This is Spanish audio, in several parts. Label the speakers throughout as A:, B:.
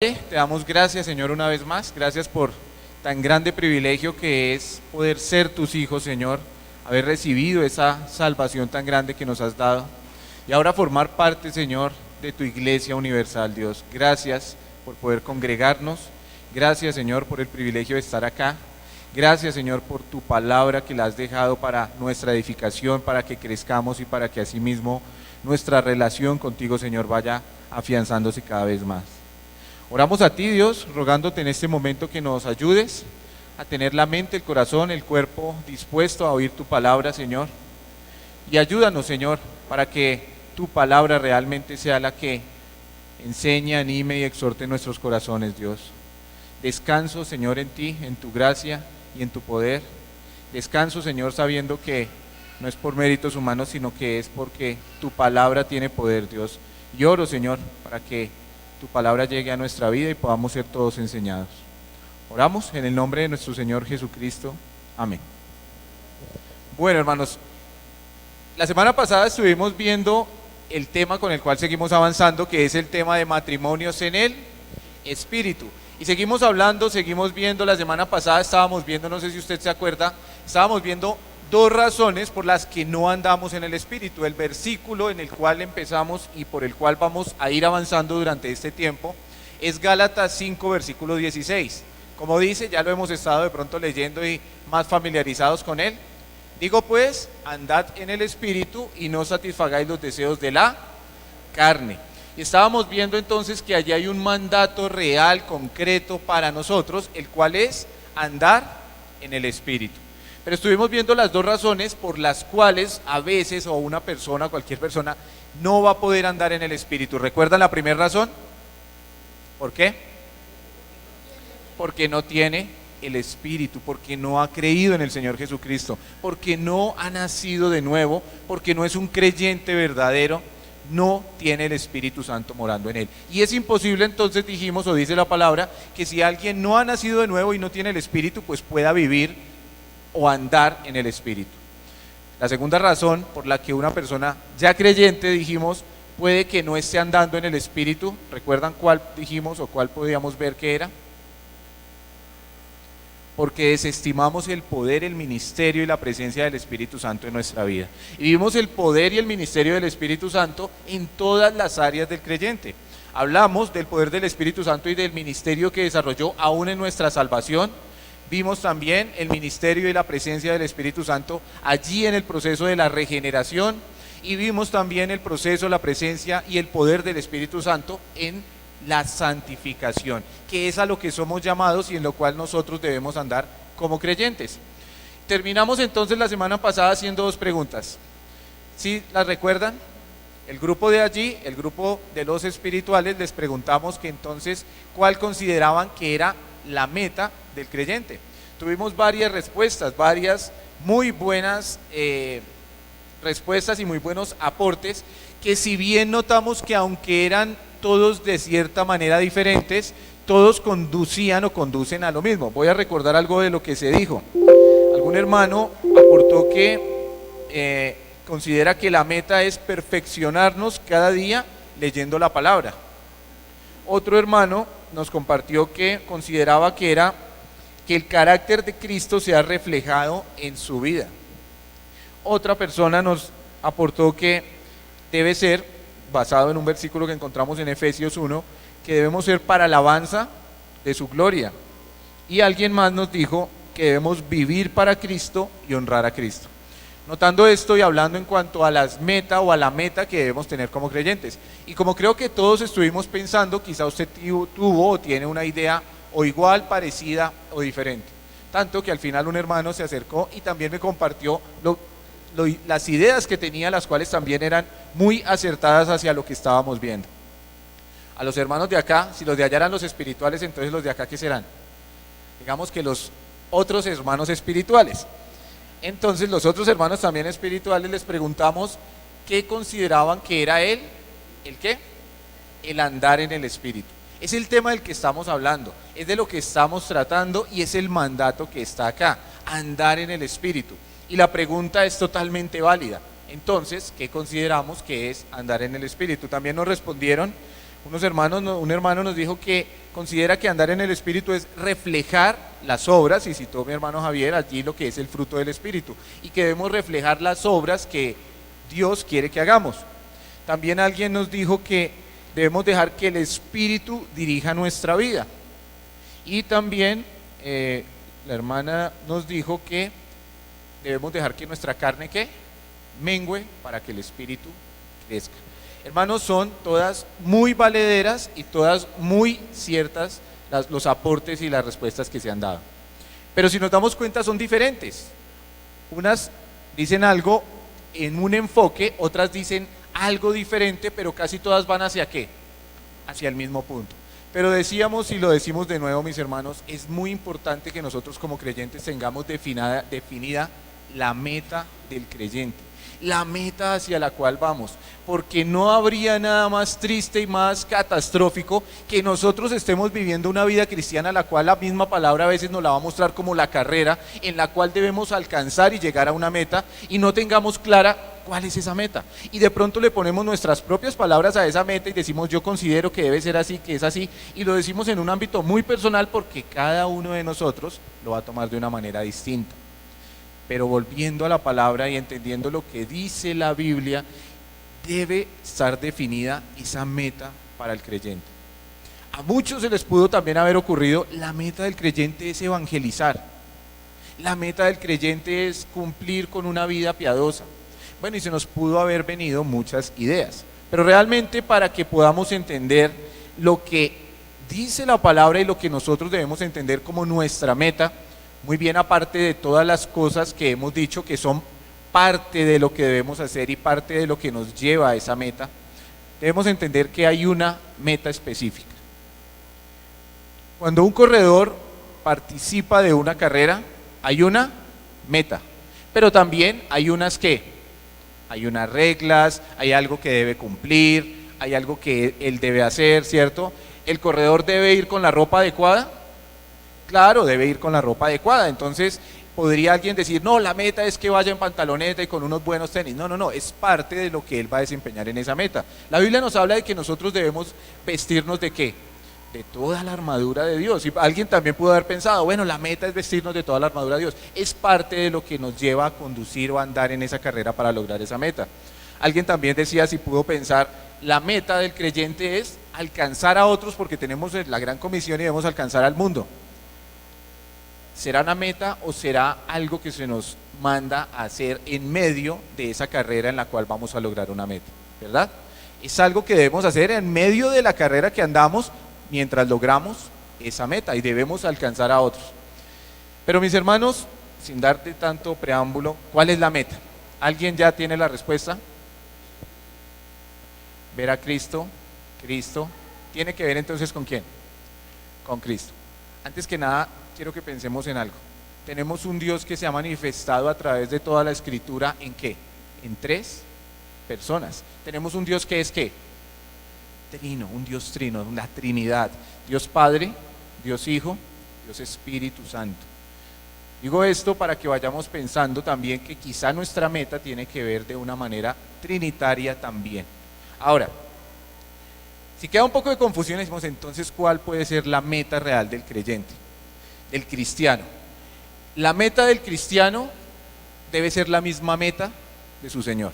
A: Te damos gracias, Señor, una vez más. Gracias por tan grande privilegio que es poder ser tus hijos, Señor, haber recibido esa salvación tan grande que nos has dado y ahora formar parte, Señor, de tu iglesia universal, Dios. Gracias por poder congregarnos. Gracias, Señor, por el privilegio de estar acá. Gracias, Señor, por tu palabra que la has dejado para nuestra edificación, para que crezcamos y para que asimismo nuestra relación contigo, Señor, vaya afianzándose cada vez más. Oramos a ti, Dios, rogándote en este momento que nos ayudes a tener la mente, el corazón, el cuerpo dispuesto a oír tu palabra, Señor. Y ayúdanos, Señor, para que tu palabra realmente sea la que enseñe, anime y exhorte nuestros corazones, Dios. Descanso, Señor, en ti, en tu gracia y en tu poder. Descanso, Señor, sabiendo que no es por méritos humanos, sino que es porque tu palabra tiene poder, Dios. Y oro, Señor, para que tu palabra llegue a nuestra vida y podamos ser todos enseñados. Oramos en el nombre de nuestro Señor Jesucristo. Amén. Bueno, hermanos, la semana pasada estuvimos viendo el tema con el cual seguimos avanzando, que es el tema de matrimonios en el Espíritu. Y seguimos hablando, seguimos viendo. La semana pasada estábamos viendo, no sé si usted se acuerda, estábamos viendo dos razones por las que no andamos en el Espíritu. El versículo en el cual empezamos y por el cual vamos a ir avanzando durante este tiempo es Gálatas 5, versículo 16. Como dice, ya lo hemos estado de pronto leyendo y más familiarizados con él. Digo pues, andad en el Espíritu y no satisfagáis los deseos de la carne. Y estábamos viendo entonces que allí hay un mandato real, concreto para nosotros, el cual es andar en el Espíritu. Pero estuvimos viendo las dos razones por las cuales a veces o una persona, cualquier persona, no va a poder andar en el Espíritu. ¿Recuerdan la primera razón? ¿Por qué? Porque no tiene el Espíritu, porque no ha creído en el Señor Jesucristo, porque no ha nacido de nuevo, porque no es un creyente verdadero, no tiene el Espíritu Santo morando en él. Y es imposible, entonces dijimos, o dice la palabra, que si alguien no ha nacido de nuevo y no tiene el Espíritu, pues pueda vivir o andar en el Espíritu. La segunda razón por la que una persona ya creyente, dijimos, puede que no esté andando en el Espíritu. ¿Recuerdan cuál dijimos o cuál podíamos ver que era? Porque desestimamos el poder, el ministerio y la presencia del Espíritu Santo en nuestra vida. Y vimos el poder y el ministerio del Espíritu Santo en todas las áreas del creyente. Hablamos del poder del Espíritu Santo y del ministerio que desarrolló aún en nuestra salvación. Vimos también el ministerio y la presencia del Espíritu Santo allí en el proceso de la regeneración, y vimos también el proceso, la presencia y el poder del Espíritu Santo en la santificación, que es a lo que somos llamados y en lo cual nosotros debemos andar como creyentes. Terminamos entonces la semana pasada haciendo dos preguntas. ¿Sí las recuerdan? El grupo de allí, el grupo de los espirituales, les preguntamos que entonces cuál consideraban que era la meta del creyente. Tuvimos varias respuestas, varias muy buenas respuestas y muy buenos aportes, que si bien notamos que aunque eran todos de cierta manera diferentes, todos conducían o conducen a lo mismo. Voy a recordar algo de lo que se dijo. Algún hermano aportó que considera que la meta es perfeccionarnos cada día leyendo la palabra. Otro hermano nos compartió que consideraba que era que el carácter de Cristo sea reflejado en su vida. Otra persona nos aportó que debe ser, basado en un versículo que encontramos en Efesios 1, que debemos ser para alabanza de su gloria. Y alguien más nos dijo que debemos vivir para Cristo y honrar a Cristo. Notando esto y hablando en cuanto a las metas o a la meta que debemos tener como creyentes. Y como creo que todos estuvimos pensando, quizá usted tuvo o tiene una idea o igual, parecida o diferente. Tanto que al final un hermano se acercó y también me compartió las ideas que tenía, las cuales también eran muy acertadas hacia lo que estábamos viendo. A los hermanos de acá, si los de allá eran los espirituales, entonces los de acá, ¿qué serán? Digamos que los otros hermanos espirituales. Entonces los otros hermanos también espirituales les preguntamos qué consideraban que era ¿el qué? El andar en el Espíritu. Es el tema del que estamos hablando, es de lo que estamos tratando y es el mandato que está acá, andar en el Espíritu. Y la pregunta es totalmente válida. Entonces, ¿qué consideramos que es andar en el Espíritu? También nos respondieron Un hermano nos dijo que considera que andar en el Espíritu es reflejar las obras, y citó mi hermano Javier allí lo que es el fruto del Espíritu, y que debemos reflejar las obras que Dios quiere que hagamos. También alguien nos dijo que debemos dejar que el Espíritu dirija nuestra vida. Y también la hermana nos dijo que debemos dejar que nuestra carne ¿qué? Mengüe para que el Espíritu crezca. Hermanos, son todas muy valederas y todas muy ciertas los aportes y las respuestas que se han dado. Pero si nos damos cuenta son diferentes. Unas dicen algo en un enfoque, otras dicen algo diferente, pero casi todas van hacia ¿qué? Hacia el mismo punto. Pero decíamos, y lo decimos de nuevo, mis hermanos, es muy importante que nosotros como creyentes tengamos definida la meta del creyente, la meta hacia la cual vamos, porque no habría nada más triste y más catastrófico que nosotros estemos viviendo una vida cristiana, la cual la misma palabra a veces nos la va a mostrar como la carrera en la cual debemos alcanzar y llegar a una meta, y no tengamos clara cuál es esa meta, y de pronto le ponemos nuestras propias palabras a esa meta y decimos yo considero que debe ser así, que es así, y lo decimos en un ámbito muy personal porque cada uno de nosotros lo va a tomar de una manera distinta. Pero volviendo a la palabra y entendiendo lo que dice la Biblia, debe estar definida esa meta para el creyente. A muchos se les pudo también haber ocurrido, la meta del creyente es evangelizar, la meta del creyente es cumplir con una vida piadosa. Bueno, y se nos pudo haber venido muchas ideas, pero realmente para que podamos entender lo que dice la palabra y lo que nosotros debemos entender como nuestra meta, muy bien aparte de todas las cosas que hemos dicho que son parte de lo que debemos hacer y parte de lo que nos lleva a esa meta, debemos entender que hay una meta específica. Cuando un corredor participa de una carrera, hay una meta, pero también hay unas que hay unas reglas, hay algo que debe cumplir, hay algo que él debe hacer, ¿cierto? ¿El corredor debe ir con la ropa adecuada? Claro, debe ir con la ropa adecuada. Entonces, podría alguien decir, no, la meta es que vaya en pantaloneta y con unos buenos tenis. No, es parte de lo que él va a desempeñar en esa meta. La Biblia nos habla de que nosotros debemos vestirnos ¿de qué? De toda la armadura de Dios. Y alguien también pudo haber pensado, bueno, la meta es vestirnos de toda la armadura de Dios. Es parte de lo que nos lleva a conducir o a andar en esa carrera para lograr esa meta. Alguien también decía, si pudo pensar, la meta del creyente es alcanzar a otros porque tenemos la gran comisión y debemos alcanzar al mundo. ¿Será una meta o será algo que se nos manda a hacer en medio de esa carrera en la cual vamos a lograr una meta? ¿Verdad? Es algo que debemos hacer en medio de la carrera que andamos mientras logramos esa meta y debemos alcanzar a otros. Pero mis hermanos, sin darte tanto preámbulo, ¿cuál es la meta? ¿Alguien ya tiene la respuesta? Ver a Cristo. Cristo tiene que ver entonces ¿con quién? Con Cristo. Antes que nada, quiero que pensemos en algo. Tenemos un Dios que se ha manifestado a través de toda la Escritura, ¿en qué? En 3 personas. Tenemos un Dios que es ¿qué? Trino, un Dios trino, una Trinidad. Dios Padre, Dios Hijo, Dios Espíritu Santo. Digo esto para que vayamos pensando también que quizá nuestra meta tiene que ver de una manera trinitaria también. Ahora, si queda un poco de confusión, decimos entonces ¿cuál puede ser la meta real del creyente? Del cristiano. La meta del cristiano debe ser la misma meta de su Señor.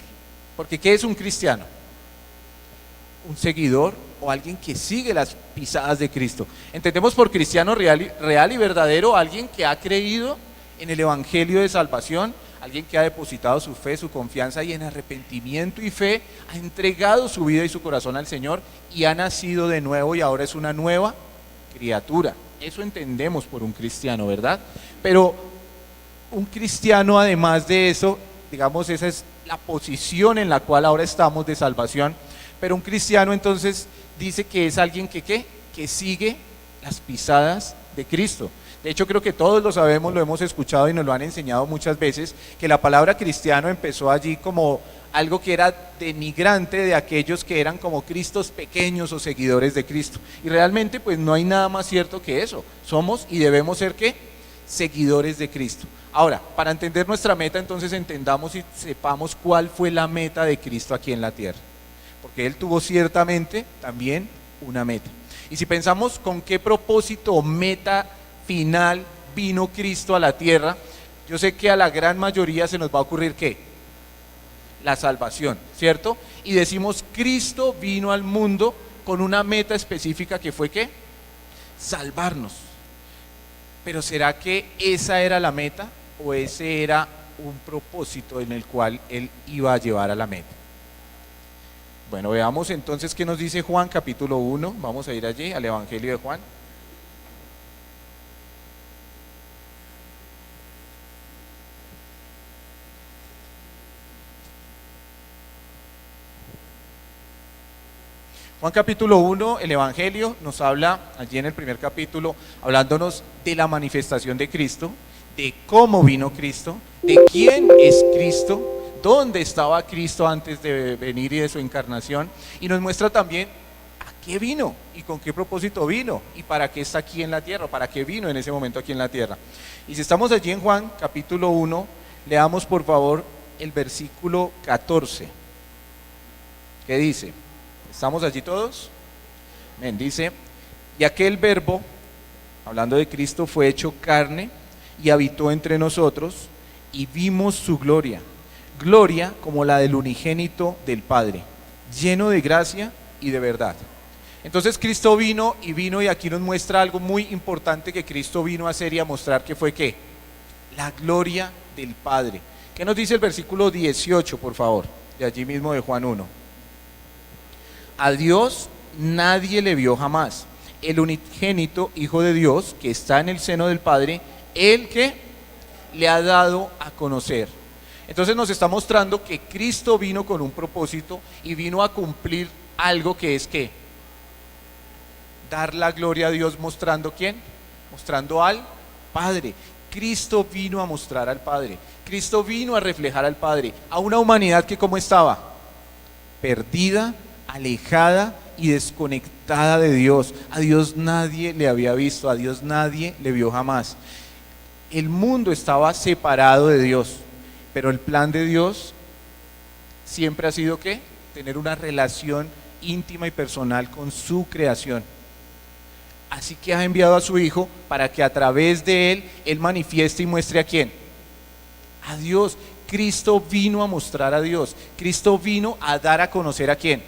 A: Porque ¿qué es un cristiano? Un seguidor o alguien que sigue las pisadas de Cristo. Entendemos por cristiano real y verdadero alguien que ha creído en el Evangelio de salvación, alguien que ha depositado su fe, su confianza y en arrepentimiento y fe ha entregado su vida y su corazón al Señor y ha nacido de nuevo y ahora es una nueva criatura. Eso entendemos por un cristiano, ¿verdad? Pero un cristiano, además de eso, digamos, esa es la posición en la cual ahora estamos de salvación, pero un cristiano entonces dice que es alguien que sigue las pisadas de Cristo. De hecho, creo que todos lo sabemos, lo hemos escuchado y nos lo han enseñado muchas veces, que la palabra cristiano empezó allí como algo que era denigrante de aquellos que eran como Cristos pequeños o seguidores de Cristo. Y realmente pues no hay nada más cierto que eso. Somos y debemos ser ¿qué? Seguidores de Cristo. Ahora, para entender nuestra meta, entonces entendamos y sepamos cuál fue la meta de Cristo aquí en la tierra. Porque Él tuvo ciertamente también una meta. Y si pensamos con qué propósito o meta final vino Cristo a la tierra, yo sé que a la gran mayoría se nos va a ocurrir ¿qué? La salvación, ¿cierto? Y decimos, Cristo vino al mundo con una meta específica que fue ¿qué? Salvarnos. Pero ¿será que esa era la meta o ese era un propósito en el cual Él iba a llevar a la meta? Bueno, veamos entonces qué nos dice Juan capítulo 1, vamos a ir allí al Evangelio de Juan. Juan capítulo 1, el Evangelio nos habla, allí en el primer capítulo, hablándonos de la manifestación de Cristo, de cómo vino Cristo, de quién es Cristo, dónde estaba Cristo antes de venir y de su encarnación, y nos muestra también a qué vino y con qué propósito vino y para qué está aquí en la tierra, para qué vino en ese momento aquí en la tierra. Y si estamos allí en Juan capítulo 1, leamos por favor el versículo 14. ¿Qué dice? ¿Estamos allí todos? Bien, dice, y aquel verbo, hablando de Cristo, fue hecho carne y habitó entre nosotros y vimos su gloria, gloria como la del unigénito del Padre, lleno de gracia y de verdad. Entonces Cristo vino y aquí nos muestra algo muy importante que Cristo vino a hacer y a mostrar, que fue ¿qué? La gloria del Padre. ¿Qué nos dice el versículo 18, por favor? De allí mismo de Juan 1. A Dios nadie le vio jamás. El unigénito Hijo de Dios, que está en el seno del Padre, el que le ha dado a conocer. Entonces nos está mostrando que Cristo vino con un propósito y vino a cumplir algo que es ¿qué? Dar la gloria a Dios, mostrando ¿quién? Mostrando al Padre. Cristo vino a mostrar al Padre. Cristo vino a reflejar al Padre, a una humanidad que ¿cómo estaba? Perdida, alejada y desconectada de Dios. A Dios nadie le había visto, a Dios nadie le vio jamás. El mundo estaba separado de Dios, pero el plan de Dios siempre ha sido ¿qué? Tener una relación íntima y personal con su creación. Así que ha enviado a su Hijo para que a través de Él manifieste y muestre a ¿quién? A Dios. Cristo vino a mostrar a Dios. Cristo vino a dar a conocer a ¿quién?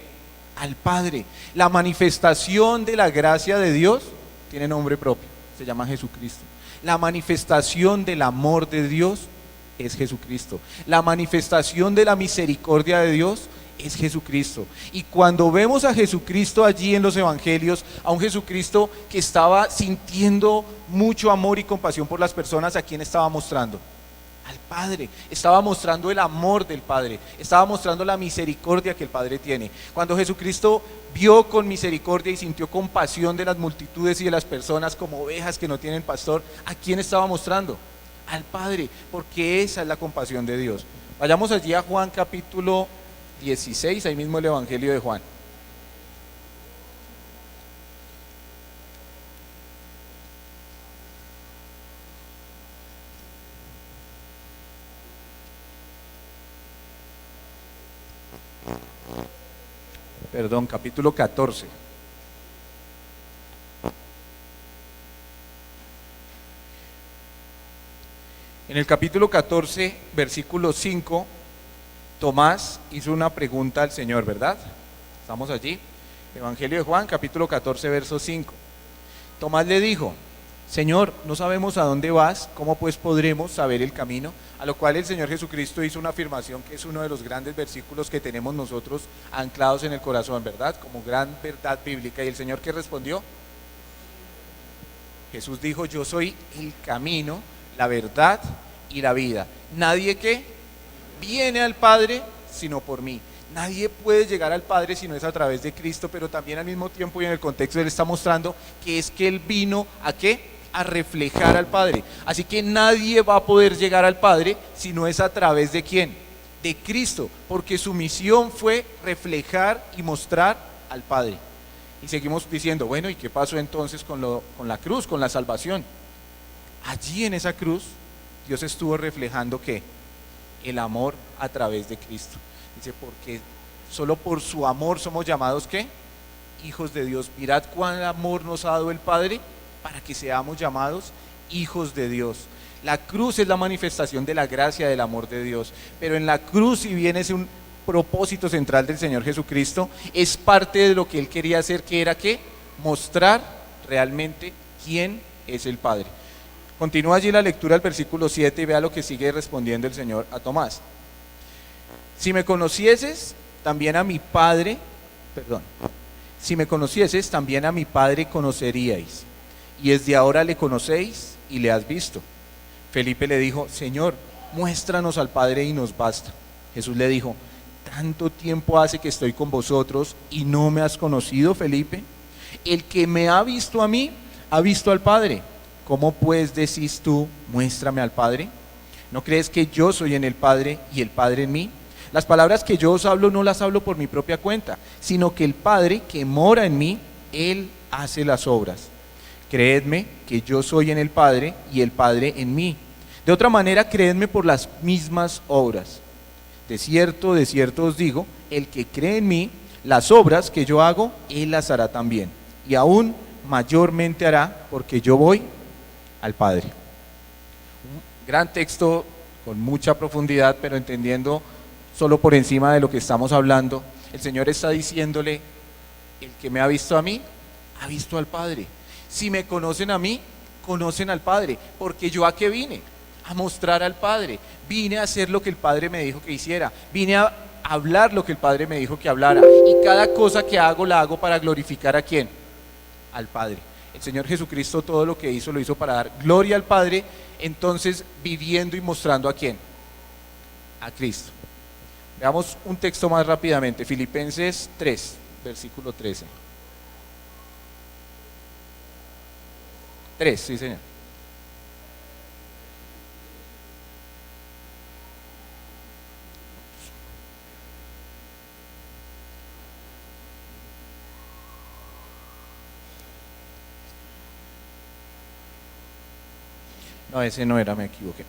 A: Al Padre. La manifestación de la gracia de Dios tiene nombre propio, se llama Jesucristo. La manifestación del amor de Dios es Jesucristo. La manifestación de la misericordia de Dios es Jesucristo. Y cuando vemos a Jesucristo allí en los evangelios, a un Jesucristo que estaba sintiendo mucho amor y compasión por las personas, ¿a quién estaba mostrando? Al Padre. Estaba mostrando el amor del Padre, estaba mostrando la misericordia que el Padre tiene. Cuando Jesucristo vio con misericordia y sintió compasión de las multitudes y de las personas como ovejas que no tienen pastor, ¿a quién estaba mostrando? Al Padre, porque esa es la compasión de Dios. Vayamos allí a Juan capítulo 16, ahí mismo el Evangelio de Juan. Perdón, capítulo 14. En el capítulo 14, versículo 5, Tomás hizo una pregunta al Señor, ¿verdad? Estamos allí. Evangelio de Juan, capítulo 14, verso 5. Tomás le dijo, Señor, no sabemos a dónde vas, ¿cómo pues podremos saber el camino? A lo cual el Señor Jesucristo hizo una afirmación que es uno de los grandes versículos que tenemos nosotros anclados en el corazón, ¿verdad? Como gran verdad bíblica. ¿Y el Señor qué respondió? Jesús dijo, yo soy el camino, la verdad y la vida. Nadie que viene al Padre sino por mí. Nadie puede llegar al Padre si no es a través de Cristo, pero también al mismo tiempo y en el contexto Él está mostrando que es que Él vino ¿a qué? A reflejar al Padre. Así que nadie va a poder llegar al Padre si no es a través de ¿quién? De Cristo, porque su misión fue reflejar y mostrar al Padre. Y seguimos diciendo, bueno, ¿y qué pasó entonces con la cruz, con la salvación? Allí en esa cruz, Dios estuvo reflejando ¿qué? El amor a través de Cristo. Dice, porque solo por su amor somos llamados ¿qué? hijos de Dios. Mirad cuán amor nos ha dado el Padre para que seamos llamados hijos de Dios. La cruz es la manifestación de la gracia del amor de Dios, pero en la cruz, si bien es un propósito central del Señor Jesucristo, es parte de lo que Él quería hacer, que era ¿qué? Mostrar realmente quién es el Padre. Continúa allí la lectura del versículo 7 y vea lo que sigue respondiendo el Señor a Tomás. Si me conocieses, también a mi Padre, si me conocieses, también a mi Padre conoceríais, y desde ahora le conocéis y le has visto. Felipe le dijo, Señor, muéstranos al Padre y nos basta. Jesús le dijo, ¿tanto tiempo hace que estoy con vosotros y no me has conocido, Felipe? El que me ha visto a mí, ha visto al Padre. ¿Cómo pues decís tú, muéstrame al Padre? ¿No crees que yo soy en el Padre y el Padre en mí? Las palabras que yo os hablo no las hablo por mi propia cuenta, sino que el Padre que mora en mí, Él hace las obras. Creedme que yo soy en el Padre y el Padre en mí. De otra manera, creedme por las mismas obras. De cierto os digo, el que cree en mí, las obras que yo hago, Él las hará también. Y aún mayormente hará, porque yo voy al Padre. Un gran texto con mucha profundidad, pero entendiendo solo por encima de lo que estamos hablando. El Señor está diciéndole, el que me ha visto a mí, ha visto al Padre. Si me conocen a mí, conocen al Padre, porque yo ¿a qué vine? A mostrar al Padre. Vine a hacer lo que el Padre me dijo que hiciera, vine a hablar lo que el Padre me dijo que hablara, y cada cosa que hago la hago para glorificar ¿a quién? Al Padre. El Señor Jesucristo todo lo que hizo, lo hizo para dar gloria al Padre, entonces viviendo y mostrando ¿a quién? A Cristo. Veamos un texto más rápidamente, Filipenses 3, versículo 13. 3, sí señor. No, ese no era, me equivoqué.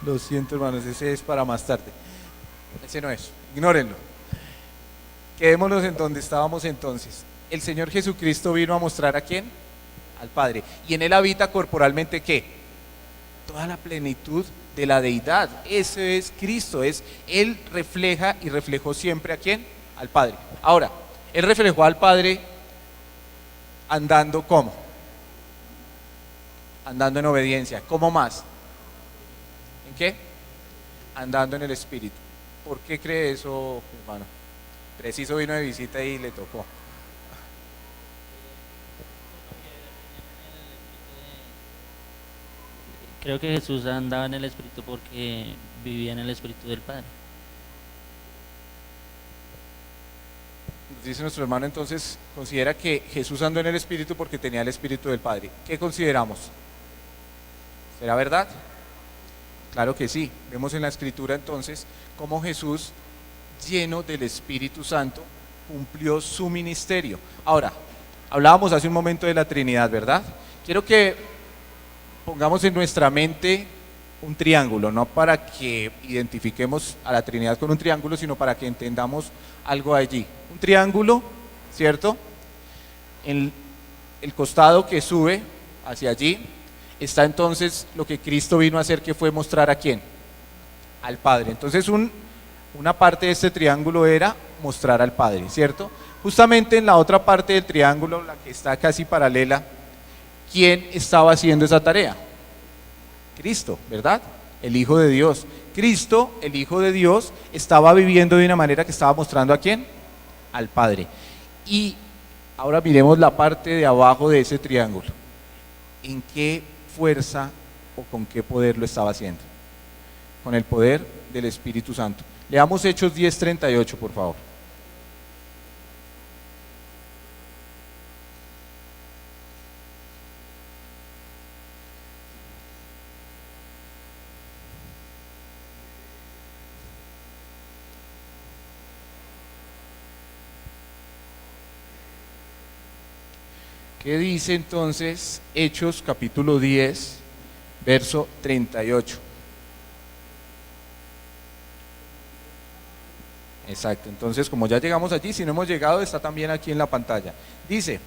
A: Lo siento, hermanos, ese es para más tarde. Ese no es, ignórenlo. Quedémonos en donde estábamos entonces. El Señor Jesucristo vino a mostrar ¿a quién? Al Padre. Y en Él habita corporalmente ¿qué? Toda la plenitud de la deidad. Ese es Cristo. Él refleja y reflejó siempre ¿a quién? Al Padre. Ahora, Él reflejó al Padre andando ¿cómo? Andando en obediencia. ¿Cómo más? ¿En qué? Andando en el Espíritu. ¿Por qué cree eso, hermano? Preciso vino de visita y le tocó.
B: Creo que Jesús andaba en el Espíritu porque vivía en el Espíritu del Padre.
A: Nos dice nuestro hermano entonces, considera que Jesús andó en el Espíritu porque tenía el Espíritu del Padre. ¿Qué consideramos? ¿Será verdad? Claro que sí. Vemos en la Escritura entonces cómo Jesús, lleno del Espíritu Santo, cumplió su ministerio. Ahora, hablábamos hace un momento de la Trinidad, ¿verdad? Quiero que pongamos en nuestra mente un triángulo, no para que identifiquemos a la Trinidad con un triángulo, sino para que entendamos algo allí. Un triángulo, ¿cierto? En el costado que sube hacia allí está entonces lo que Cristo vino a hacer, que fue mostrar ¿a quién? Al Padre. Entonces una parte de este triángulo era mostrar al Padre, ¿cierto? Justamente en la otra parte del triángulo, la que está casi paralela, ¿quién estaba haciendo esa tarea? Cristo, ¿verdad? El Hijo de Dios. Cristo, el Hijo de Dios, estaba viviendo de una manera que estaba mostrando ¿a quién? Al Padre. Y ahora miremos la parte de abajo de ese triángulo. ¿En qué fuerza o con qué poder lo estaba haciendo? Con el poder del Espíritu Santo. Leamos Hechos 10:38, por favor. ¿Qué dice entonces Hechos capítulo 10, verso 38? Exacto, entonces como ya llegamos allí, si no hemos llegado, está también aquí en la pantalla. Dice,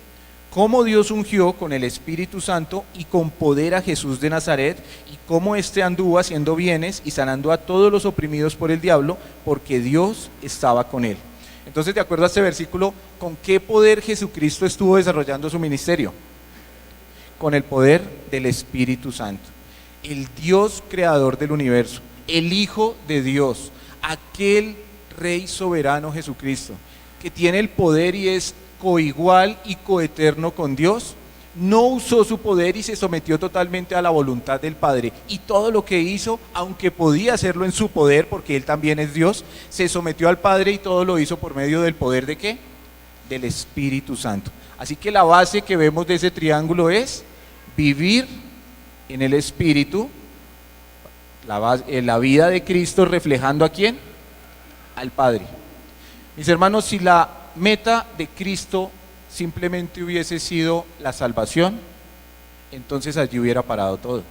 A: cómo Dios ungió con el Espíritu Santo y con poder a Jesús de Nazaret, y cómo éste anduvo haciendo bienes y sanando a todos los oprimidos por el diablo, porque Dios estaba con él. Entonces, de acuerdo a este versículo, ¿con qué poder Jesucristo estuvo desarrollando su ministerio? Con el poder del Espíritu Santo. El Dios creador del universo, el Hijo de Dios, aquel Rey soberano Jesucristo, que tiene el poder y es coigual y coeterno con Dios, no usó su poder y se sometió totalmente a la voluntad del Padre, y todo lo que hizo, aunque podía hacerlo en su poder, porque Él también es Dios, se sometió al Padre y todo lo hizo por medio del poder ¿de qué? Del Espíritu Santo. Así que la base que vemos de ese triángulo es vivir en el Espíritu, la vida de Cristo reflejando ¿a quién? Al Padre. Mis hermanos, si la meta de Cristo simplemente hubiese sido la salvación, entonces allí hubiera parado todo.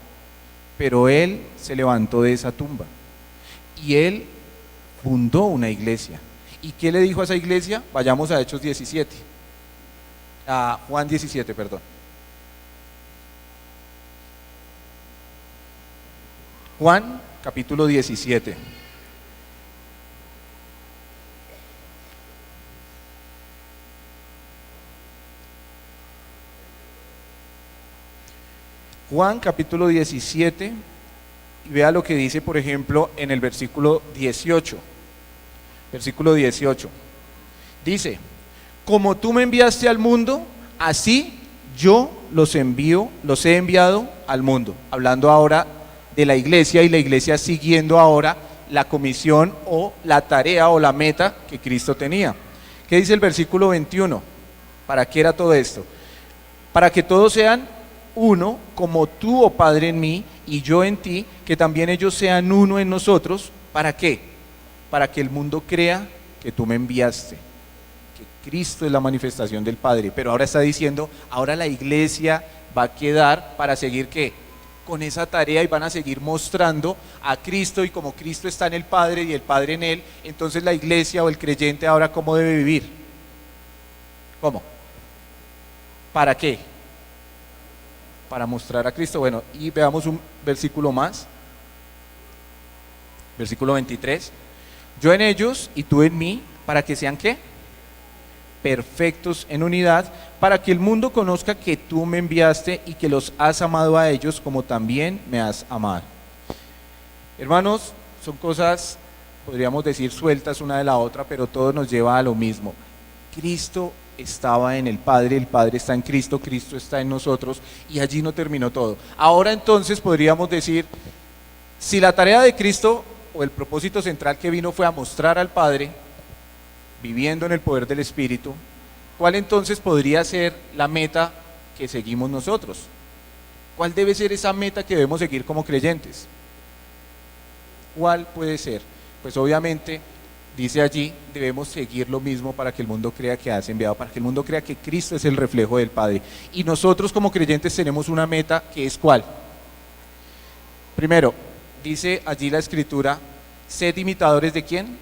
A: Pero Él se levantó de esa tumba y Él fundó una iglesia. ¿Y qué le dijo a esa iglesia? Vayamos a Hechos 17, a Juan 17, perdón. Juan capítulo 17. Juan capítulo 17, y vea lo que dice, por ejemplo, en el versículo 18. Versículo 18. Dice, como tú me enviaste al mundo, así yo los he enviado al mundo. Hablando ahora de la iglesia, y la iglesia siguiendo ahora la comisión o la tarea o la meta que Cristo tenía. ¿Qué dice el versículo 21? ¿Para qué era todo esto? Para que todos sean uno, como tú, oh Padre, en mí y yo en ti, que también ellos sean uno en nosotros. ¿Para qué? Para que el mundo crea que tú me enviaste, que Cristo es la manifestación del Padre. Pero ahora está diciendo, ahora la iglesia va a quedar para seguir ¿qué? Con esa tarea, y van a seguir mostrando a Cristo, y como Cristo está en el Padre y el Padre en él, entonces la iglesia o el creyente ahora ¿cómo debe vivir? ¿Cómo? ¿Para qué? Para mostrar a Cristo. Bueno, y veamos un versículo más, versículo 23. Yo en ellos y tú en mí, para que sean ¿qué? Perfectos en unidad, para que el mundo conozca que tú me enviaste y que los has amado a ellos como también me has amado. Hermanos, son cosas, podríamos decir, sueltas una de la otra, pero todo nos lleva a lo mismo. Cristo estaba en el Padre está en Cristo, Cristo está en nosotros, y allí no terminó todo. Ahora entonces podríamos decir, si la tarea de Cristo o el propósito central que vino fue a mostrar al Padre, viviendo en el poder del Espíritu, ¿cuál entonces podría ser la meta que seguimos nosotros? ¿Cuál debe ser esa meta que debemos seguir como creyentes? ¿Cuál puede ser? Pues obviamente dice allí, debemos seguir lo mismo para que el mundo crea que has enviado, para que el mundo crea que Cristo es el reflejo del Padre. Y nosotros como creyentes tenemos una meta que es ¿cuál? Primero, dice allí la Escritura, sed imitadores ¿de quién?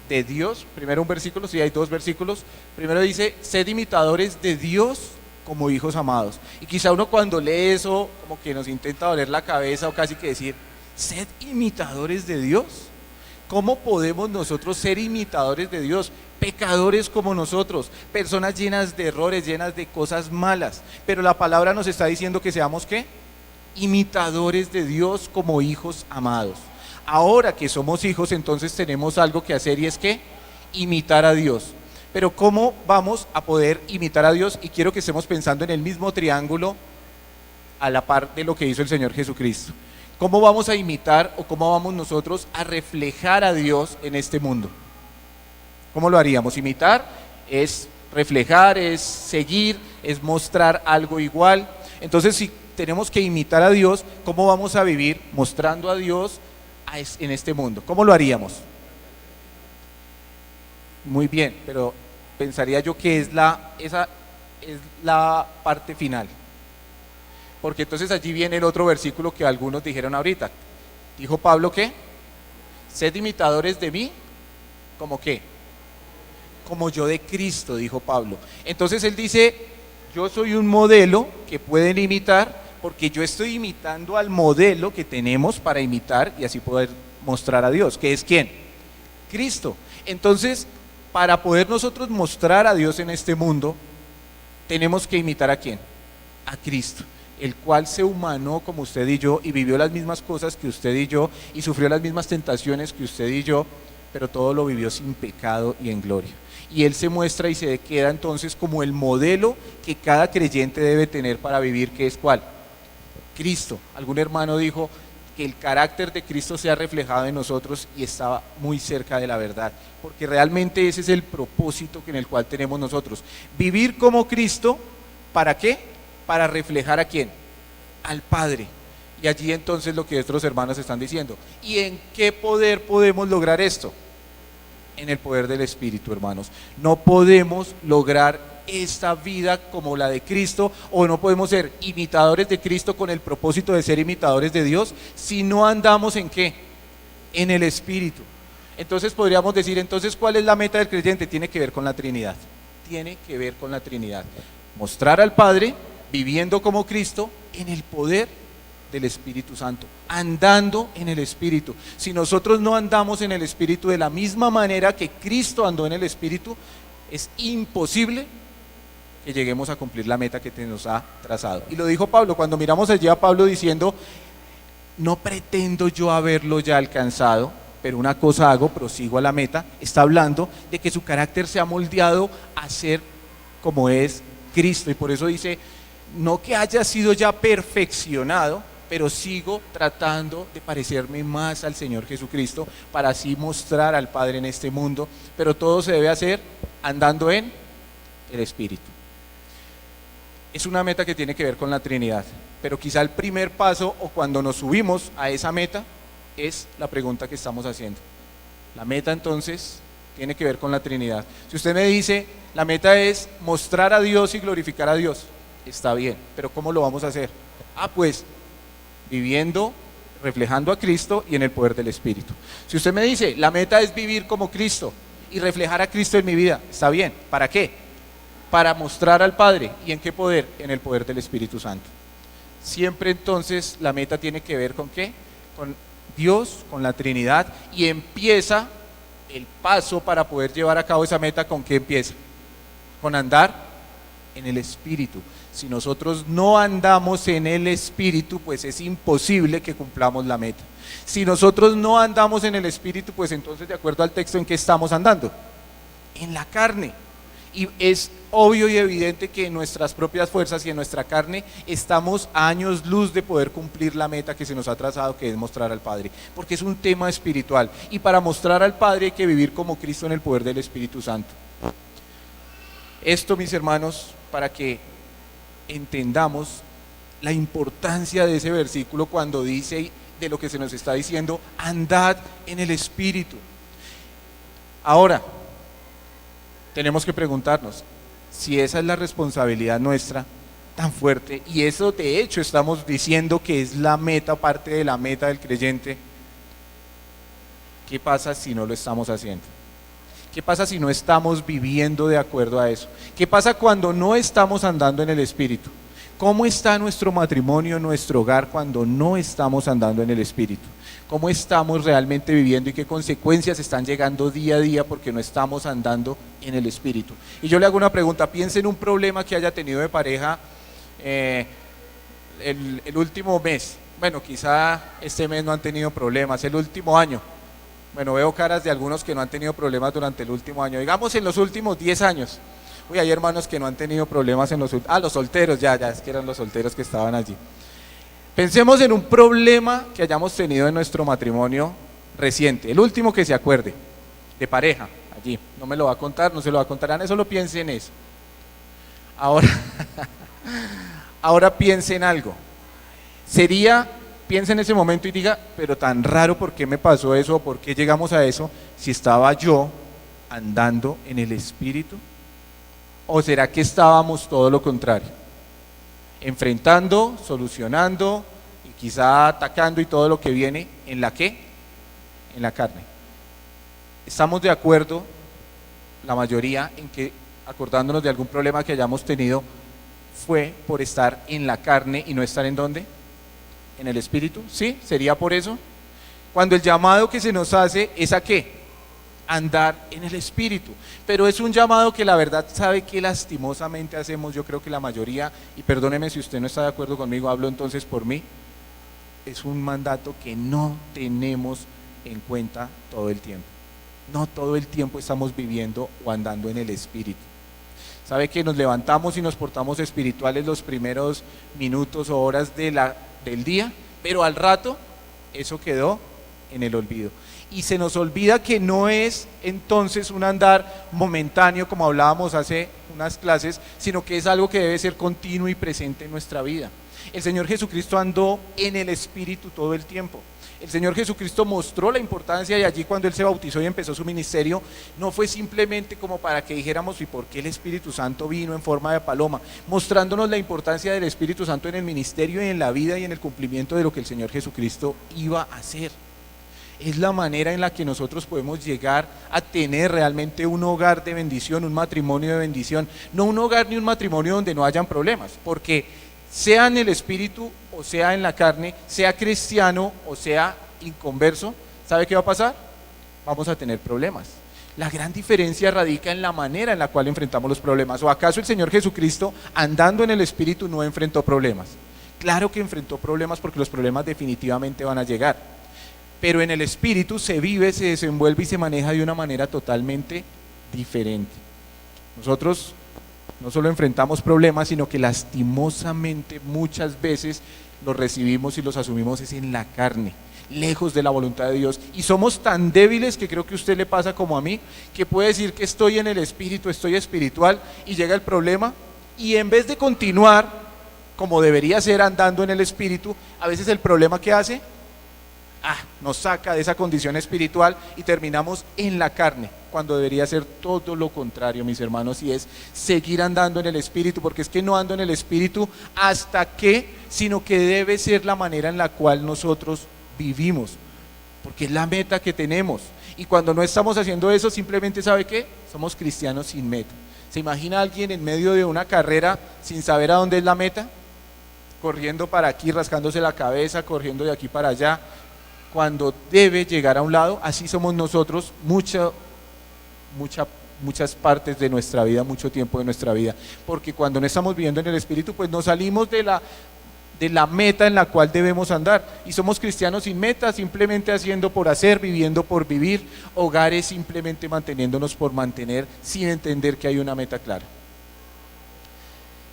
A: De Dios. Primero un versículo, sí hay dos versículos. Primero dice, sed imitadores de Dios como hijos amados. Y quizá uno cuando lee eso, como que nos intenta doler la cabeza o casi que decir, sed imitadores de Dios. ¿Cómo podemos nosotros ser imitadores de Dios? Pecadores como nosotros, personas llenas de errores, llenas de cosas malas. Pero la palabra nos está diciendo que seamos ¿qué? Imitadores de Dios como hijos amados. Ahora que somos hijos, entonces tenemos algo que hacer, y es ¿qué? Imitar a Dios. Pero ¿cómo vamos a poder imitar a Dios? Y quiero que estemos pensando en el mismo triángulo a la par de lo que hizo el Señor Jesucristo. ¿Cómo vamos a imitar o cómo vamos nosotros a reflejar a Dios en este mundo? ¿Cómo lo haríamos? Imitar es reflejar, es seguir, es mostrar algo igual. Entonces, si tenemos que imitar a Dios, ¿cómo vamos a vivir mostrando a Dios en este mundo? ¿Cómo lo haríamos? Muy bien, pero pensaría yo que esa es la parte final. Porque entonces allí viene el otro versículo que algunos dijeron ahorita. Dijo Pablo ¿qué? Sed imitadores de mí, ¿cómo qué? como yo de Cristo, dijo Pablo. Entonces él dice, yo soy un modelo que pueden imitar, porque yo estoy imitando al modelo que tenemos para imitar y así poder mostrar a Dios, que es ¿quién? Cristo. Entonces, para poder nosotros mostrar a Dios en este mundo, tenemos que imitar ¿a quién? A Cristo, el cual se humanó como usted y yo y vivió las mismas cosas que usted y yo y sufrió las mismas tentaciones que usted y yo, pero todo lo vivió sin pecado y en gloria. Y Él se muestra y se queda entonces como el modelo que cada creyente debe tener para vivir, que es ¿cuál? Cristo. Algún hermano dijo que el carácter de Cristo sea reflejado en nosotros y estaba muy cerca de la verdad, porque realmente ese es el propósito en el cual tenemos nosotros. Vivir como Cristo, ¿para qué? Para reflejar ¿a quién? Al Padre. Y allí entonces lo que nuestros hermanos están diciendo. ¿Y en qué poder podemos lograr esto? En el poder del Espíritu, hermanos. No podemos lograr esta vida como la de Cristo, o no podemos ser imitadores de Cristo con el propósito de ser imitadores de Dios, si no andamos ¿en qué? En el Espíritu. Entonces podríamos decir, entonces, ¿cuál es la meta del creyente? Tiene que ver con la Trinidad. Tiene que ver con la Trinidad. Mostrar al Padre, viviendo como Cristo, en el poder del Espíritu Santo, andando en el Espíritu. Si nosotros no andamos en el Espíritu de la misma manera que Cristo andó en el Espíritu, es imposible que lleguemos a cumplir la meta que nos ha trazado. Y lo dijo Pablo, cuando miramos allí a Pablo diciendo, no pretendo yo haberlo ya alcanzado, pero una cosa hago, prosigo a la meta. Está hablando de que su carácter se ha moldeado a ser como es Cristo, y por eso dice, no que haya sido ya perfeccionado, pero sigo tratando de parecerme más al Señor Jesucristo para así mostrar al Padre en este mundo, pero todo se debe hacer andando en el Espíritu. Es una meta que tiene que ver con la Trinidad, pero quizá el primer paso, o cuando nos subimos a esa meta, es la pregunta que estamos haciendo. La meta entonces tiene que ver con la Trinidad. Si usted me dice, la meta es mostrar a Dios y glorificar a Dios, está bien, pero ¿cómo lo vamos a hacer? Pues viviendo, reflejando a Cristo y en el poder del Espíritu. Si usted me dice, la meta es vivir como Cristo y reflejar a Cristo en mi vida, está bien, ¿para qué? Para mostrar al Padre. ¿Y en qué poder? En el poder del Espíritu Santo. Siempre entonces la meta tiene que ver ¿con qué? Con Dios, con la Trinidad, y empieza el paso para poder llevar a cabo esa meta. ¿Con qué empieza? Con andar en el Espíritu. Si nosotros no andamos en el Espíritu, pues es imposible que cumplamos la meta. Si nosotros no andamos en el Espíritu, pues entonces, de acuerdo al texto, ¿en qué estamos andando? En la carne. Y es obvio y evidente que en nuestras propias fuerzas y en nuestra carne estamos a años luz de poder cumplir la meta que se nos ha trazado, que es mostrar al Padre, porque es un tema espiritual, y para mostrar al Padre hay que vivir como Cristo en el poder del Espíritu Santo. Esto, mis hermanos, para que entendamos la importancia de ese versículo cuando dice, de lo que se nos está diciendo, andad en el Espíritu. Ahora, tenemos que preguntarnos si esa es la responsabilidad nuestra tan fuerte, y eso de hecho estamos diciendo que es la meta, parte de la meta del creyente. ¿Qué pasa si no lo estamos haciendo? ¿Qué pasa si no estamos viviendo de acuerdo a eso? ¿Qué pasa cuando no estamos andando en el Espíritu? ¿Cómo está nuestro matrimonio, nuestro hogar, cuando no estamos andando en el Espíritu? ¿Cómo estamos realmente viviendo y qué consecuencias están llegando día a día porque no estamos andando en el Espíritu? Y yo le hago una pregunta, piense en un problema que haya tenido de pareja el último mes. Bueno, quizá este mes no han tenido problemas, el último año. Bueno, veo caras de algunos que no han tenido problemas durante el último año, digamos en los últimos 10 años. Uy, hay hermanos que no han tenido problemas en los últimos... los solteros, ya, es que eran los solteros que estaban allí. Pensemos en un problema que hayamos tenido en nuestro matrimonio reciente, el último que se acuerde, de pareja, allí. No me lo va a contar, no se lo va a contar, Ana, solo piense en eso. Ahora piense en algo. Piense en ese momento y diga, pero tan raro, ¿por qué me pasó eso? ¿Por qué llegamos a eso? Si estaba yo andando en el Espíritu, ¿o será que estábamos todo lo contrario? Enfrentando, solucionando y quizá atacando y todo lo que viene, ¿en la qué? En la carne. ¿Estamos de acuerdo la mayoría, en que, acordándonos de algún problema que hayamos tenido, fue por estar en la carne y no estar en ¿dónde? En el espíritu, ¿sí? ¿Sería por eso? Cuando el llamado que se nos hace es ¿a qué? Andar en el espíritu, pero es un llamado que la verdad sabe que lastimosamente hacemos, yo creo que la mayoría, y perdóneme si usted no está de acuerdo conmigo, hablo entonces por mí, es un mandato que no tenemos en cuenta todo el tiempo. No todo el tiempo estamos viviendo o andando en el espíritu. Sabe que nos levantamos y nos portamos espirituales los primeros minutos o horas del día, pero al rato eso quedó en el olvido. Y se nos olvida que no es entonces un andar momentáneo como hablábamos hace unas clases, sino que es algo que debe ser continuo y presente en nuestra vida. El Señor Jesucristo andó en el Espíritu todo el tiempo. El Señor Jesucristo mostró la importancia, y allí cuando Él se bautizó y empezó su ministerio, no fue simplemente como para que dijéramos ¿y por qué el Espíritu Santo vino en forma de paloma? Mostrándonos la importancia del Espíritu Santo en el ministerio y en la vida y en el cumplimiento de lo que el Señor Jesucristo iba a hacer. Es la manera en la que nosotros podemos llegar a tener realmente un hogar de bendición, un matrimonio de bendición. No un hogar ni un matrimonio donde no hayan problemas, porque sea en el espíritu o sea en la carne, sea cristiano o sea inconverso, ¿sabe qué va a pasar? Vamos a tener problemas. La gran diferencia radica en la manera en la cual enfrentamos los problemas. ¿O acaso el Señor Jesucristo, andando en el espíritu, no enfrentó problemas? Claro que enfrentó problemas, porque los problemas definitivamente van a llegar. Pero en el espíritu se vive, se desenvuelve y se maneja de una manera totalmente diferente. Nosotros no solo enfrentamos problemas, sino que lastimosamente muchas veces los recibimos y los asumimos es en la carne, lejos de la voluntad de Dios. Y somos tan débiles, que creo que a usted le pasa como a mí, que puede decir que estoy en el espíritu, estoy espiritual, y llega el problema, y en vez de continuar como debería ser andando en el espíritu, a veces el problema que hace, nos saca de esa condición espiritual y terminamos en la carne, cuando debería ser todo lo contrario, mis hermanos, y es seguir andando en el espíritu, porque es que no ando en el espíritu hasta que, sino que debe ser la manera en la cual nosotros vivimos, porque es la meta que tenemos. Y cuando no estamos haciendo eso, simplemente, ¿sabe qué? Somos cristianos sin meta. ¿Se imagina a alguien en medio de una carrera sin saber a dónde es la meta? Corriendo para aquí, rascándose la cabeza, corriendo de aquí para allá, cuando debe llegar a un lado. Así somos nosotros muchas partes de nuestra vida, mucho tiempo de nuestra vida, porque cuando no estamos viviendo en el espíritu, pues nos salimos de la meta en la cual debemos andar, y somos cristianos sin meta, simplemente haciendo por hacer, viviendo por vivir, hogares simplemente manteniéndonos por mantener, sin entender que hay una meta clara.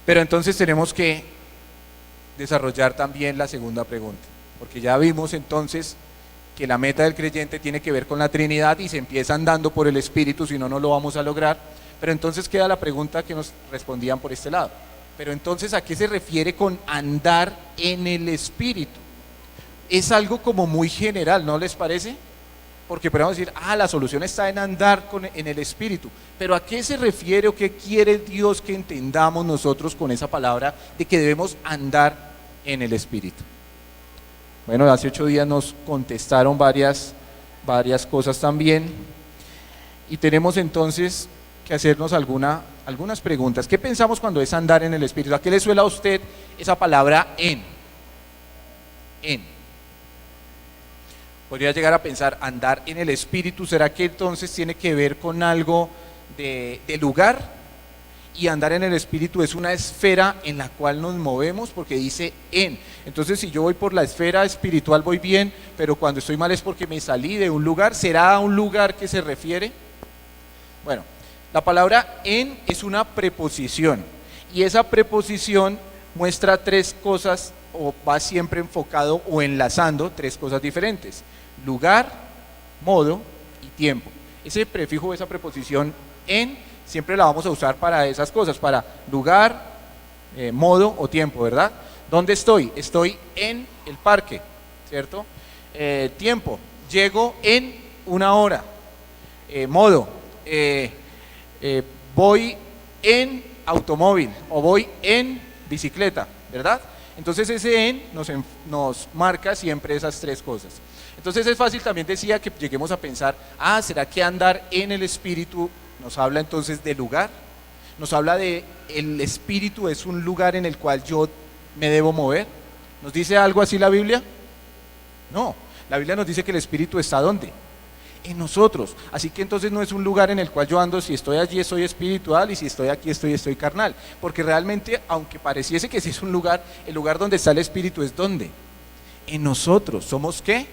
A: Pero entonces tenemos que desarrollar también la segunda pregunta, porque ya vimos entonces que la meta del creyente tiene que ver con la Trinidad y se empieza andando por el Espíritu, si no, no lo vamos a lograr. Pero entonces queda la pregunta que nos respondían por este lado: pero entonces, ¿a qué se refiere con andar en el Espíritu? Es algo como muy general, ¿no les parece? Porque podemos decir, la solución está en andar en el Espíritu, pero ¿a qué se refiere o qué quiere Dios que entendamos nosotros con esa palabra de que debemos andar en el Espíritu? Bueno, hace 8 días nos contestaron varias cosas también, y tenemos entonces que hacernos algunas preguntas. ¿Qué pensamos cuando es andar en el Espíritu? ¿A qué le suena a usted esa palabra en? Podría llegar a pensar, andar en el Espíritu, ¿será que entonces tiene que ver con algo de lugar? Y andar en el Espíritu es una esfera en la cual nos movemos, porque dice en. Entonces, si yo voy por la esfera espiritual voy bien, pero cuando estoy mal es porque me salí de un lugar. ¿Será a un lugar que se refiere? Bueno, la palabra en es una preposición, y esa preposición muestra 3 cosas, o va siempre enfocado o enlazando 3 cosas diferentes: lugar, modo y tiempo. Ese prefijo, esa preposición en, siempre la vamos a usar para esas cosas, para lugar, modo o tiempo, ¿verdad? ¿Dónde estoy? Estoy en el parque, ¿cierto? Tiempo, llego en 1 hora. Modo, voy en automóvil o voy en bicicleta, ¿verdad? Entonces ese en nos marca siempre esas 3 cosas. Entonces es fácil también, decía, que lleguemos a pensar, ¿será que andar en el Espíritu nos habla entonces de lugar, nos habla de el espíritu es un lugar en el cual yo me debo mover. ¿Nos dice algo así la Biblia? No, la Biblia nos dice que el espíritu está ¿dónde? En nosotros. Así que entonces no es un lugar en el cual yo ando, si estoy allí estoy espiritual y si estoy aquí estoy carnal. Porque realmente, aunque pareciese que sí es un lugar, el lugar donde está el espíritu es ¿dónde? En nosotros. ¿Somos qué?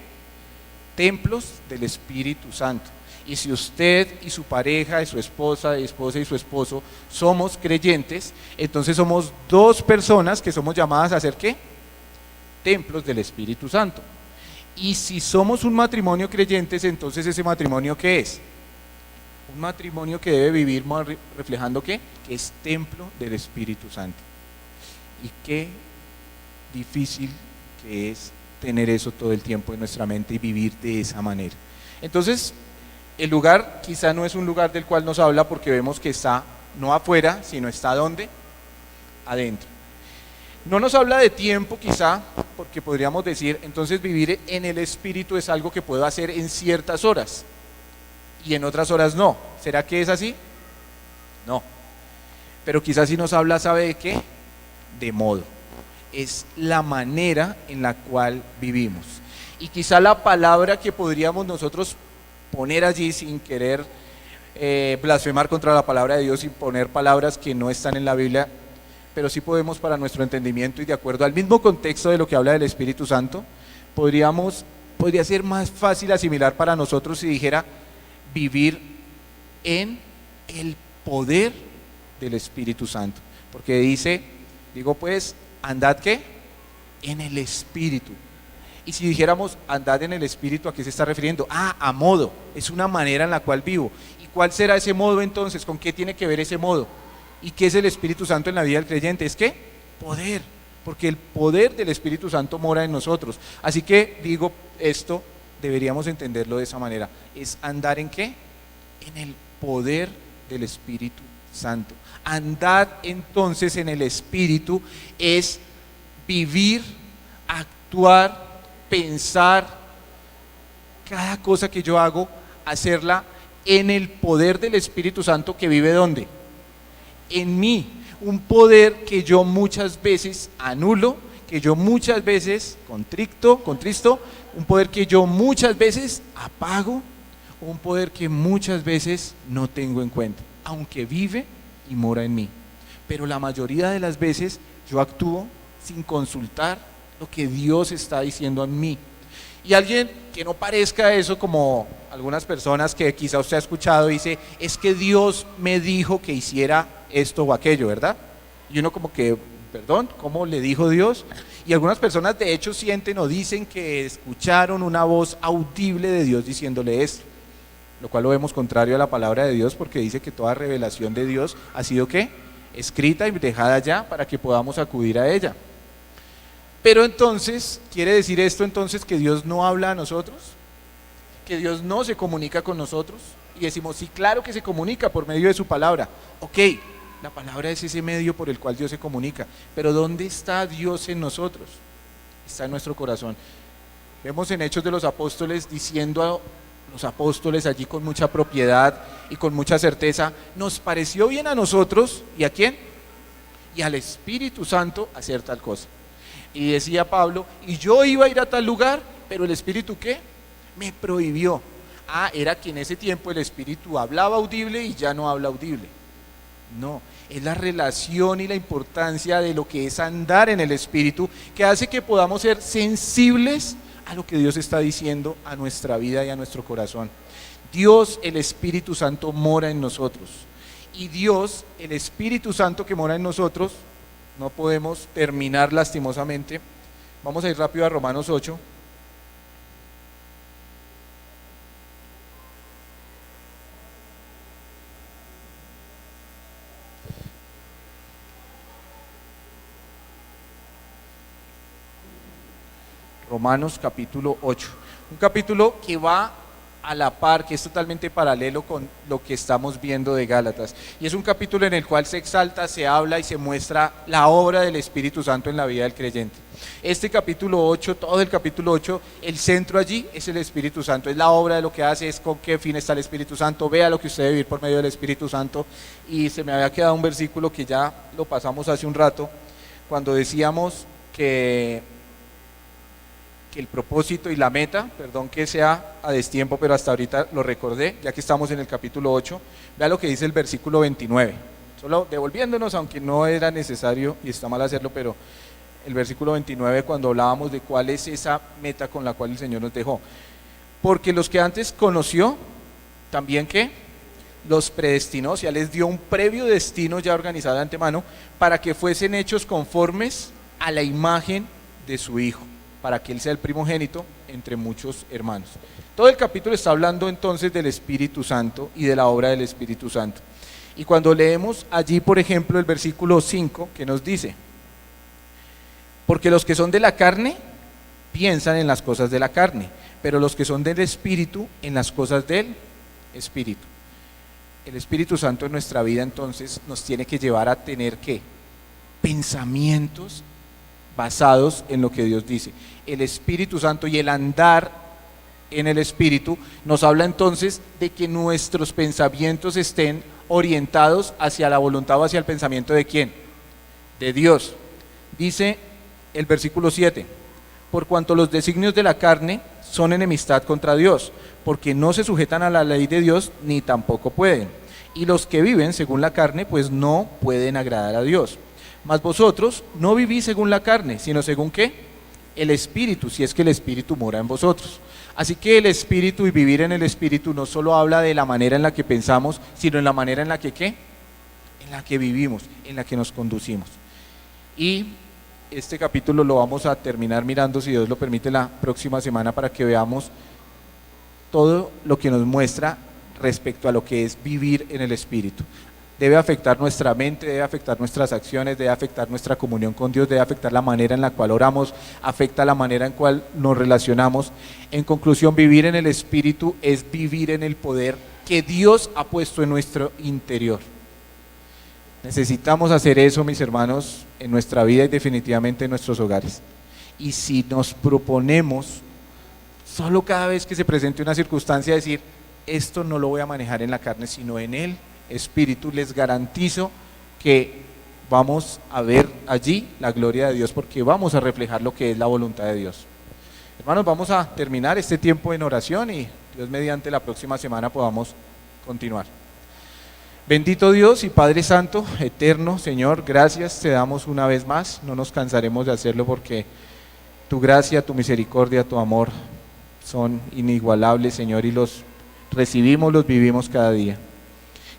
A: Templos del Espíritu Santo. Y si usted y su pareja, y su esposa y su esposo somos creyentes, entonces somos dos personas que somos llamadas a ser ¿qué? Templos del Espíritu Santo. Y si somos un matrimonio creyentes, entonces ese matrimonio ¿qué es? Un matrimonio que debe vivir reflejando ¿qué? Que es templo del Espíritu Santo. Y qué difícil que es tener eso todo el tiempo en nuestra mente y vivir de esa manera. Entonces, el lugar quizá no es un lugar del cual nos habla porque vemos que está no afuera, sino está ¿dónde? Adentro. No nos habla de tiempo quizá, porque podríamos decir, entonces vivir en el Espíritu es algo que puedo hacer en ciertas horas y en otras horas no. ¿Será que es así? No. Pero quizás sí nos habla, ¿sabe de qué? De modo. Es la manera en la cual vivimos. Y quizá la palabra que podríamos nosotros poner allí sin querer blasfemar contra la palabra de Dios, sin poner palabras que no están en la Biblia, pero sí podemos para nuestro entendimiento y de acuerdo al mismo contexto de lo que habla del Espíritu Santo, podría ser más fácil asimilar para nosotros si dijera vivir en el poder del Espíritu Santo. Porque digo pues, andad ¿qué? En el Espíritu. Y si dijéramos andad en el Espíritu, ¿a qué se está refiriendo? A modo, es una manera en la cual vivo. ¿Y cuál será ese modo entonces? ¿Con qué tiene que ver ese modo? ¿Y qué es el Espíritu Santo en la vida del creyente? ¿Es qué? Poder, porque el poder del Espíritu Santo mora en nosotros. Así que digo esto, deberíamos entenderlo de esa manera. ¿Es andar en qué? En el poder del Espíritu Santo. Andar entonces en el Espíritu es vivir, actuar, pensar, cada cosa que yo hago, hacerla en el poder del Espíritu Santo que vive ¿dónde? En mí, un poder que yo muchas veces anulo, que yo muchas veces contristo, un poder que yo muchas veces apago, un poder que muchas veces no tengo en cuenta, aunque vive y mora en mí. Pero la mayoría de las veces yo actúo sin consultar lo que Dios está diciendo a mí. Y alguien que no parezca eso como algunas personas que quizá usted ha escuchado dice, es que Dios me dijo que hiciera esto o aquello, ¿verdad? Y uno como que, perdón, ¿cómo le dijo Dios? Y algunas personas de hecho sienten o dicen que escucharon una voz audible de Dios diciéndole esto, lo cual lo vemos contrario a la palabra de Dios porque dice que toda revelación de Dios ha sido ¿qué? Escrita y dejada ya para que podamos acudir a ella. Pero entonces, ¿quiere decir esto entonces que Dios no habla a nosotros? ¿Que Dios no se comunica con nosotros? Y decimos, sí, claro que se comunica por medio de su palabra. Ok, la palabra es ese medio por el cual Dios se comunica. Pero ¿dónde está Dios en nosotros? Está en nuestro corazón. Vemos en Hechos de los Apóstoles diciendo a los apóstoles allí con mucha propiedad y con mucha certeza, nos pareció bien a nosotros, ¿y a quién? Y al Espíritu Santo hacer tal cosa. Y decía Pablo, y yo iba a ir a tal lugar, pero el Espíritu ¿qué? Me prohibió. Era que en ese tiempo el Espíritu hablaba audible y ya no habla audible. No, es la relación y la importancia de lo que es andar en el Espíritu que hace que podamos ser sensibles a lo que Dios está diciendo a nuestra vida y a nuestro corazón. Dios, el Espíritu Santo, mora en nosotros. Y Dios, el Espíritu Santo que mora en nosotros, no podemos terminar lastimosamente. Vamos a ir rápido a Romanos 8. Romanos capítulo 8. Un capítulo que va a la par, que es totalmente paralelo con lo que estamos viendo de Gálatas. Y es un capítulo en el cual se exalta, se habla y se muestra la obra del Espíritu Santo en la vida del creyente. Este capítulo 8, todo el capítulo 8, el centro allí es el Espíritu Santo, es la obra de lo que hace, es con qué fin está el Espíritu Santo, vea lo que usted debe vivir por medio del Espíritu Santo. Y se me había quedado un versículo que ya lo pasamos hace un rato, cuando decíamos que el propósito y la meta, perdón que sea a destiempo, pero hasta ahorita lo recordé, ya que estamos en el capítulo 8, vea lo que dice el versículo 29, solo devolviéndonos, aunque no era necesario y está mal hacerlo, pero el versículo 29 cuando hablábamos de cuál es esa meta con la cual el Señor nos dejó. Porque los que antes conoció, también que los predestinó, o sea, les dio un previo destino ya organizado de antemano, para que fuesen hechos conformes a la imagen de su Hijo, para que Él sea el primogénito entre muchos hermanos. Todo el capítulo está hablando entonces del Espíritu Santo y de la obra del Espíritu Santo. Y cuando leemos allí, por ejemplo, el versículo 5, que nos dice: porque los que son de la carne piensan en las cosas de la carne, pero los que son del Espíritu en las cosas del Espíritu. El Espíritu Santo en nuestra vida entonces nos tiene que llevar a tener ¿qué? Pensamientos basados en lo que Dios dice. El Espíritu Santo y el andar en el Espíritu nos habla entonces de que nuestros pensamientos estén orientados hacia la voluntad o hacia el pensamiento de ¿quién? De Dios. Dice el versículo 7: por cuanto los designios de la carne son enemistad contra Dios, porque no se sujetan a la ley de Dios, ni tampoco pueden. Y los que viven según la carne, pues no pueden agradar a Dios. Mas vosotros no vivís según la carne, sino según ¿qué? El Espíritu, si es que el Espíritu mora en vosotros. Así que el Espíritu y vivir en el Espíritu no solo habla de la manera en la que pensamos, sino en la manera en la que ¿qué? En la que vivimos, en la que nos conducimos. Y este capítulo lo vamos a terminar mirando, si Dios lo permite, la próxima semana, para que veamos todo lo que nos muestra respecto a lo que es vivir en el Espíritu. Debe afectar nuestra mente, debe afectar nuestras acciones, debe afectar nuestra comunión con Dios, debe afectar la manera en la cual oramos, afecta la manera en la cual nos relacionamos. En conclusión, vivir en el Espíritu es vivir en el poder que Dios ha puesto en nuestro interior. Necesitamos hacer eso, mis hermanos, en nuestra vida y definitivamente en nuestros hogares. Y si nos proponemos, solo cada vez que se presente una circunstancia, decir: esto no lo voy a manejar en la carne, sino en el Espíritu, les garantizo que vamos a ver allí la gloria de Dios, porque vamos a reflejar lo que es la voluntad de Dios. Hermanos, vamos a terminar este tiempo en oración y Dios mediante la próxima semana podamos continuar. Bendito Dios y Padre Santo, eterno, Señor, gracias te damos una vez más, no nos cansaremos de hacerlo, porque tu gracia, tu misericordia, tu amor son inigualables, Señor, y los recibimos, los vivimos cada día.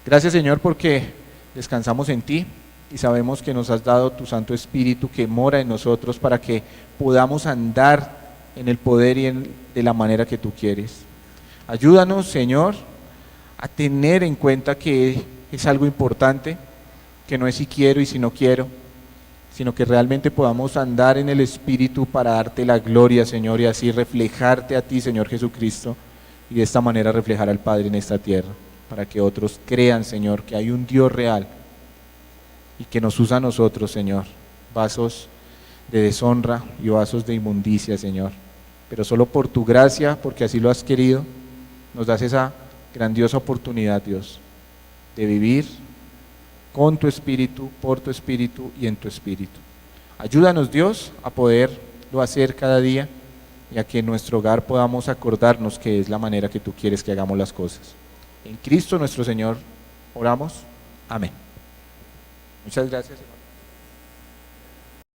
A: Gracias, Señor, porque descansamos en ti y sabemos que nos has dado tu Santo Espíritu que mora en nosotros para que podamos andar en el poder y de la manera que tú quieres. Ayúdanos, Señor, a tener en cuenta que es algo importante, que no es si quiero y si no quiero, sino que realmente podamos andar en el Espíritu para darte la gloria, Señor, y así reflejarte a ti, Señor Jesucristo, y de esta manera reflejar al Padre en esta tierra, para que otros crean, Señor, que hay un Dios real y que nos usa a nosotros, Señor, vasos de deshonra y vasos de inmundicia, Señor, pero solo por tu gracia, porque así lo has querido, nos das esa grandiosa oportunidad, Dios, de vivir con tu Espíritu, por tu Espíritu y en tu Espíritu. Ayúdanos, Dios, a poderlo hacer cada día y a que en nuestro hogar podamos acordarnos que es la manera que tú quieres que hagamos las cosas. En Cristo nuestro Señor oramos. Amén. Muchas gracias, hermano.